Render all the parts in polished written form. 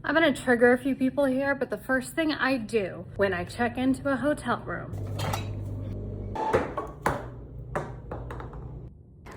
I'm gonna trigger a few people here, but the first thing I do when I check into a hotel room.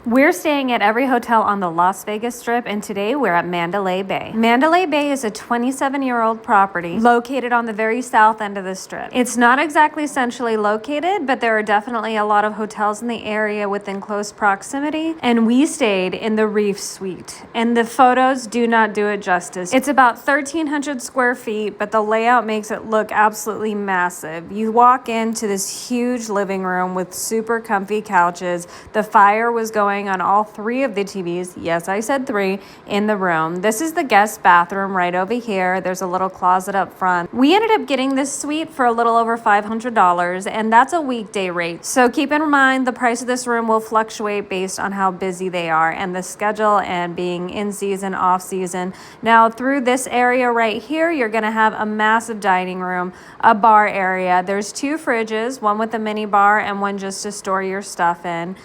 We're staying at every hotel on the Las Vegas Strip, and today we're at Mandalay Bay. Mandalay Bay is a 27-year-old property located on the very south end of the Strip. It's not exactly centrally located, but there are definitely a lot of hotels in the area within close proximity, and we stayed in the REEF Suite, and the photos do not do it justice. It's about 1,300 square feet, but the layout makes it look absolutely massive. You walk into this huge living room with super comfy couches. The fire was going on all 3 of the TVs, yes, I said 3, in the room. This is the guest bathroom right over here. There's a little closet up front. We ended up getting this suite for a little over $500, and that's a weekday rate. So keep in mind the price of this room will fluctuate based on how busy they are and the schedule and being in season, off season. Now through this area right here, you're gonna have a massive dining room, a bar area. There's 2 fridges, one with a mini bar and one just to store your stuff in.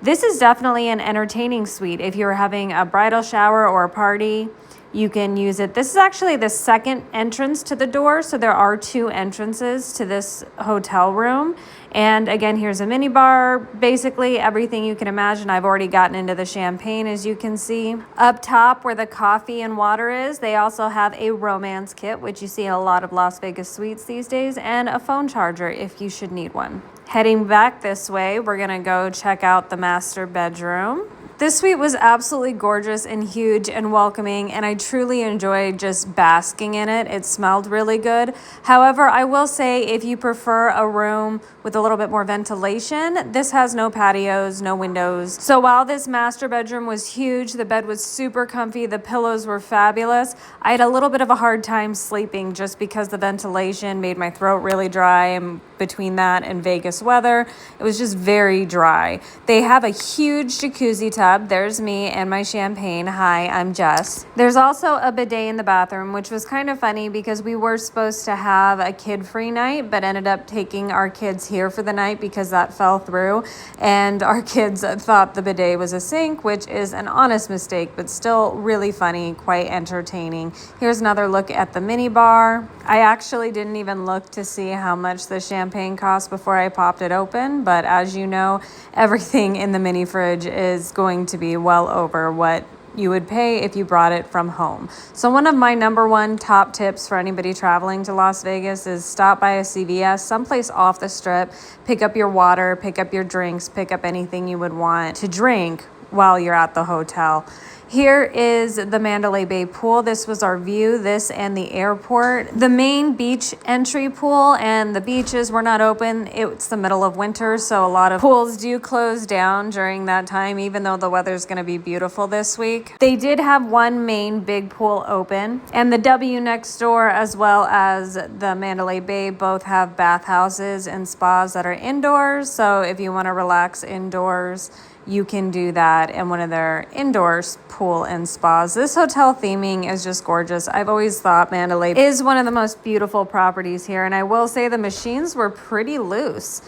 This is definitely an entertaining suite. If you're having a bridal shower or a party, you can use it. This is actually the second entrance to the door, so there are 2 entrances to this hotel room. And again, here's a mini bar, basically everything you can imagine. I've already gotten into the champagne, as you can see. Up top where the coffee and water is, they also have a romance kit, which you see in a lot of Las Vegas suites these days, and a phone charger if you should need one. Heading back this way, we're gonna go check out the master bedroom. This suite was absolutely gorgeous and huge and welcoming, and I truly enjoyed just basking in it. It smelled really good. However, I will say if you prefer a room with a little bit more ventilation, this has no patios, no windows. So while this master bedroom was huge, the bed was super comfy, the pillows were fabulous, I had a little bit of a hard time sleeping just because the ventilation made my throat really dry, and between that and Vegas weather, it was just very dry. They have a huge jacuzzi tub. There's me and my champagne. Hi, I'm Jess. There's also a bidet in the bathroom, which was kind of funny because we were supposed to have a kid-free night, but ended up taking our kids here for the night because that fell through. And our kids thought the bidet was a sink, which is an honest mistake, but still really funny, quite entertaining. Here's another look at the mini bar. I actually didn't even look to see how much the champagne cost before I popped it open, but as you know, everything in the mini fridge is going to be well over what you would pay if you brought it from home. So one of my number 1 top tips for anybody traveling to Las Vegas is stop by a CVS, someplace off the strip, pick up your water, pick up your drinks, pick up anything you would want to drink while you're at the hotel. Here is the Mandalay Bay pool. This was our view, this and the airport. The main beach entry pool and the beaches were not open. It's the middle of winter, so a lot of pools do close down during that time, even though the weather's gonna be beautiful this week. They did have one main big pool open, and the W next door, as well as the Mandalay Bay, both have bathhouses and spas that are indoors. So if you wanna relax indoors, you can do that in one of their indoors pool and spas. This hotel theming is just gorgeous. I've always thought Mandalay is one of the most beautiful properties here, and I will say the machines were pretty loose.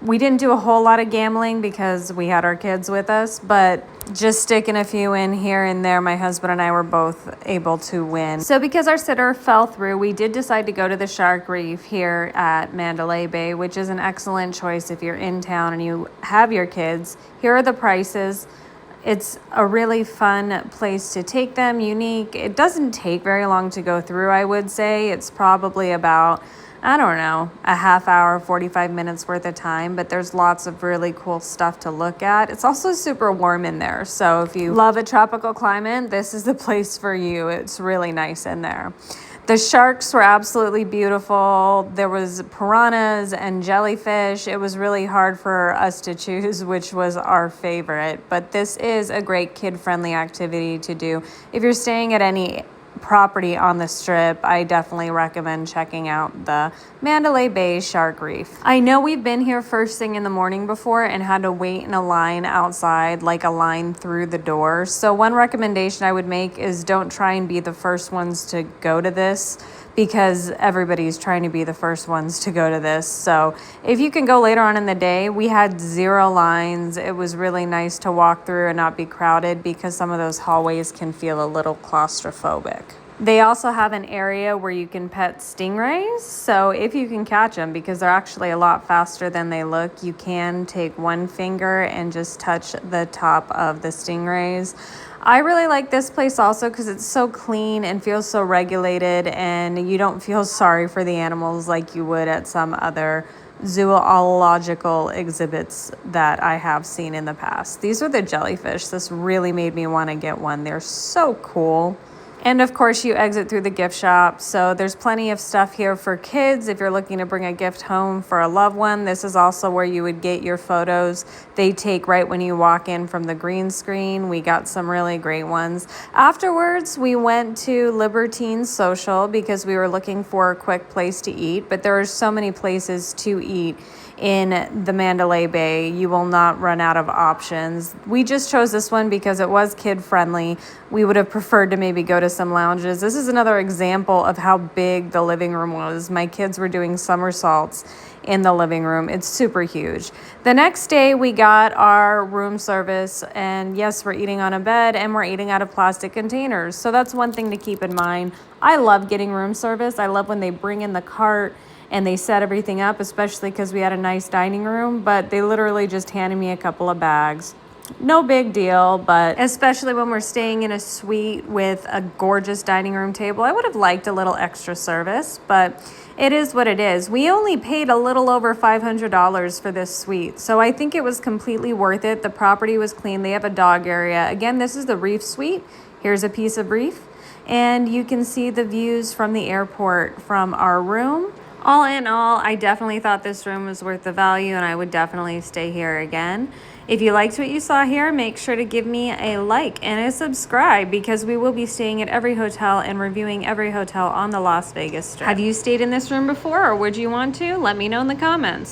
We didn't do a whole lot of gambling because we had our kids with us, but just sticking a few in here and there, my husband and I were both able to win. So because our sitter fell through, we did decide to go to the Shark Reef here at Mandalay Bay, which is an excellent choice if you're in town and you have your kids. Here are the prices. It's a really fun place to take them, unique. It doesn't take very long to go through, I would say. It's probably about, I don't know, a half hour, 45 minutes worth of time, but there's lots of really cool stuff to look at. It's also super warm in there, so if you love a tropical climate, this is the place for you. It's really nice in there. The sharks were absolutely beautiful. There was piranhas and jellyfish. It was really hard for us to choose which was our favorite, but this is a great kid-friendly activity to do. If you're staying at any property on the strip, I definitely recommend checking out the Mandalay Bay Shark Reef. I know we've been here first thing in the morning before and had to wait in a line outside, like a line through the door. So one recommendation I would make is don't try and be the first ones to go to this, because everybody's trying to be the first ones to go to this. So if you can go later on in the day, we had 0 lines. It was really nice to walk through and not be crowded because some of those hallways can feel a little claustrophobic. They also have an area where you can pet stingrays. So if you can catch them, because they're actually a lot faster than they look, you can take one finger and just touch the top of the stingrays. I really like this place also because it's so clean and feels so regulated, and you don't feel sorry for the animals like you would at some other zoological exhibits that I have seen in the past. These are the jellyfish. This really made me want to get one. They're so cool. And of course, you exit through the gift shop. So there's plenty of stuff here for kids. If you're looking to bring a gift home for a loved one, this is also where you would get your photos. They take right when you walk in from the green screen. We got some really great ones. Afterwards, we went to Libertine Social because we were looking for a quick place to eat. But there are so many places to eat in the Mandalay Bay. You will not run out of options. We just chose this one because it was kid friendly. We would have preferred to maybe go to some lounges. This is another example of how big the living room was. My kids were doing somersaults in the living room. It's super huge. The next day we got our room service, and yes, we're eating on a bed and we're eating out of plastic containers. So that's one thing to keep in mind. I love getting room service. I love when they bring in the cart and they set everything up, especially because we had a nice dining room, but they literally just handed me a couple of bags. No big deal, but especially when we're staying in a suite with a gorgeous dining room table, I would have liked a little extra service, but it is what it is. We only paid a little over $500 for this suite, so I think it was completely worth it. The property was clean. They have a dog area. Again, this is the REEF Suite. Here's a piece of reef, and you can see the views from the airport from our room. All in all, I definitely thought this room was worth the value, and I would definitely stay here again. If you liked what you saw here, make sure to give me a like and a subscribe, because we will be staying at every hotel and reviewing every hotel on the Las Vegas Strip. Have you stayed in this room before, or would you want to? Let me know in the comments.